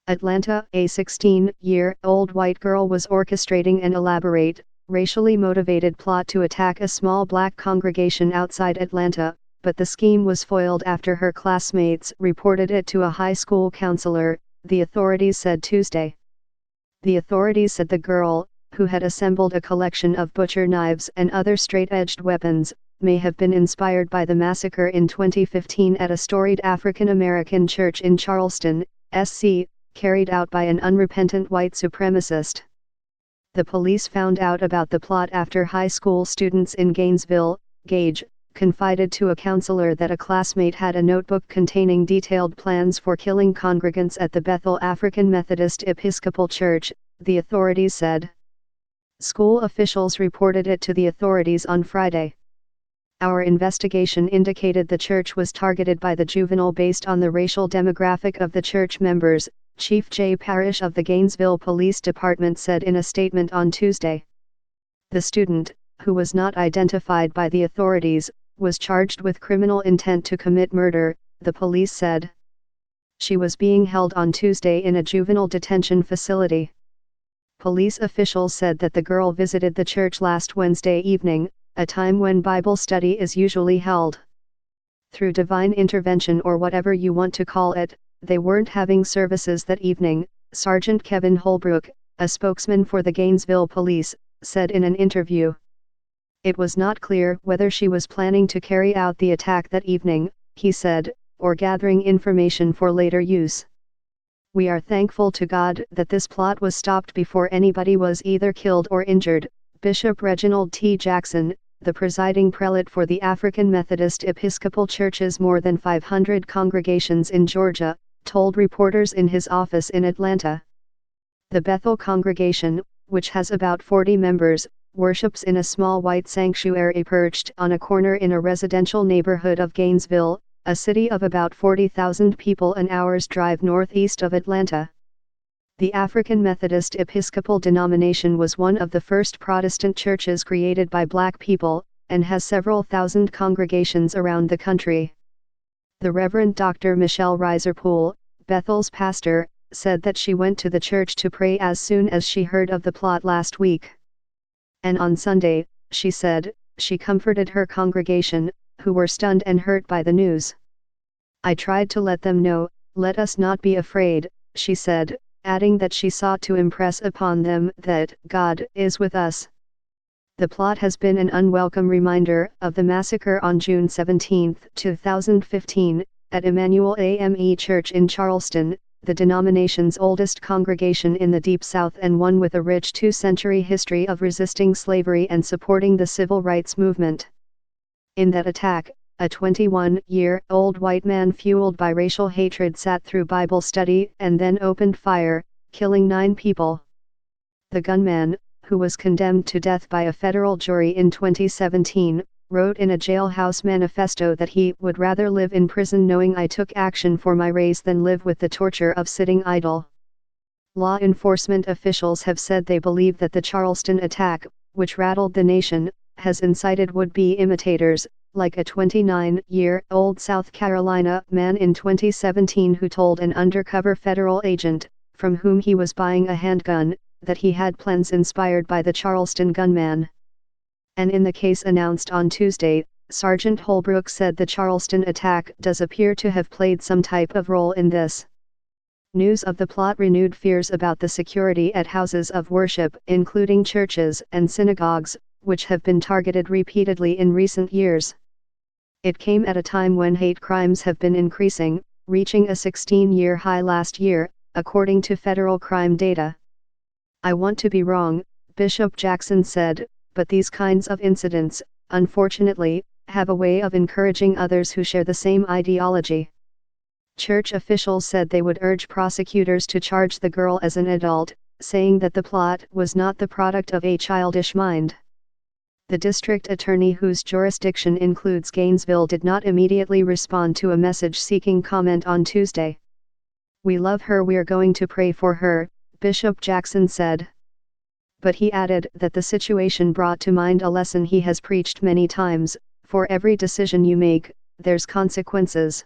Atlanta, a 16-year-old white girl was orchestrating an elaborate, racially motivated plot to attack a small black congregation outside Atlanta, but the scheme was foiled after her classmates reported it to a high school counselor, the authorities said Tuesday. The authorities said the girl, who had assembled a collection of butcher knives and other straight-edged weapons, may have been inspired by the massacre in 2015 at a storied African American church in Charleston, SC, carried out by an unrepentant white supremacist. The police found out about the plot after high school students in Gainesville, Gage, confided to a counselor that a classmate had a notebook containing detailed plans for killing congregants at the Bethel African Methodist Episcopal Church, the authorities said. School officials reported it to the authorities on Friday. Our investigation indicated the church was targeted by the juvenile based on the racial demographic of the church members, Chief Jay Parrish of the Gainesville Police Department said in a statement on Tuesday. The student, who was not identified by the authorities, was charged with criminal intent to commit murder, the police said. She was being held on Tuesday in a juvenile detention facility. Police officials said that the girl visited the church last Wednesday evening, a time when Bible study is usually held. Through divine intervention or whatever you want to call it, they weren't having services that evening, Sergeant Kevin Holbrook, a spokesman for the Gainesville Police, said in an interview. It was not clear whether she was planning to carry out the attack that evening, he said, or gathering information for later use. We are thankful to God that this plot was stopped before anybody was either killed or injured, Bishop Reginald T. Jackson, the presiding prelate for the African Methodist Episcopal Church's more than 500 congregations in Georgia, told reporters in his office in Atlanta. The Bethel congregation, which has about 40 members, worships in a small white sanctuary perched on a corner in a residential neighborhood of Gainesville, a city of about 40,000 people an hour's drive northeast of Atlanta. The African Methodist Episcopal denomination was one of the first Protestant churches created by black people, and has several thousand congregations around the country. The Reverend Dr. Michelle Reiserpool, Bethel's pastor, said that she went to the church to pray as soon as she heard of the plot last week. And on Sunday, she said, she comforted her congregation, who were stunned and hurt by the news. I tried to let them know, let us not be afraid, she said, adding that she sought to impress upon them that God is with us. The plot has been an unwelcome reminder of the massacre on June 17, 2015, at Emmanuel AME Church in Charleston, the denomination's oldest congregation in the Deep South and one with a rich two-century history of resisting slavery and supporting the civil rights movement. In that attack, a 21-year-old white man fueled by racial hatred sat through Bible study and then opened fire, killing 9 people. The gunman, who was condemned to death by a federal jury in 2017, wrote in a jailhouse manifesto that he would rather live in prison knowing I took action for my race than live with the torture of sitting idle. Law enforcement officials have said they believe that the Charleston attack, which rattled the nation, has incited would-be imitators, like a 29-year-old South Carolina man in 2017 who told an undercover federal agent, from whom he was buying a handgun, that he had plans inspired by the Charleston gunman. And in the case announced on Tuesday, Sergeant Holbrook said the Charleston attack does appear to have played some type of role in this. News of the plot renewed fears about the security at houses of worship, including churches and synagogues, which have been targeted repeatedly in recent years. It came at a time when hate crimes have been increasing, reaching a 16-year high last year, according to federal crime data. I want to be wrong, Bishop Jackson said, but these kinds of incidents, unfortunately, have a way of encouraging others who share the same ideology. Church officials said they would urge prosecutors to charge the girl as an adult, saying that the plot was not the product of a childish mind. The district attorney, whose jurisdiction includes Gainesville, did not immediately respond to a message seeking comment on Tuesday. We love her, we're going to pray for her, Bishop Jackson said. But he added that the situation brought to mind a lesson he has preached many times: for every decision you make, there's consequences.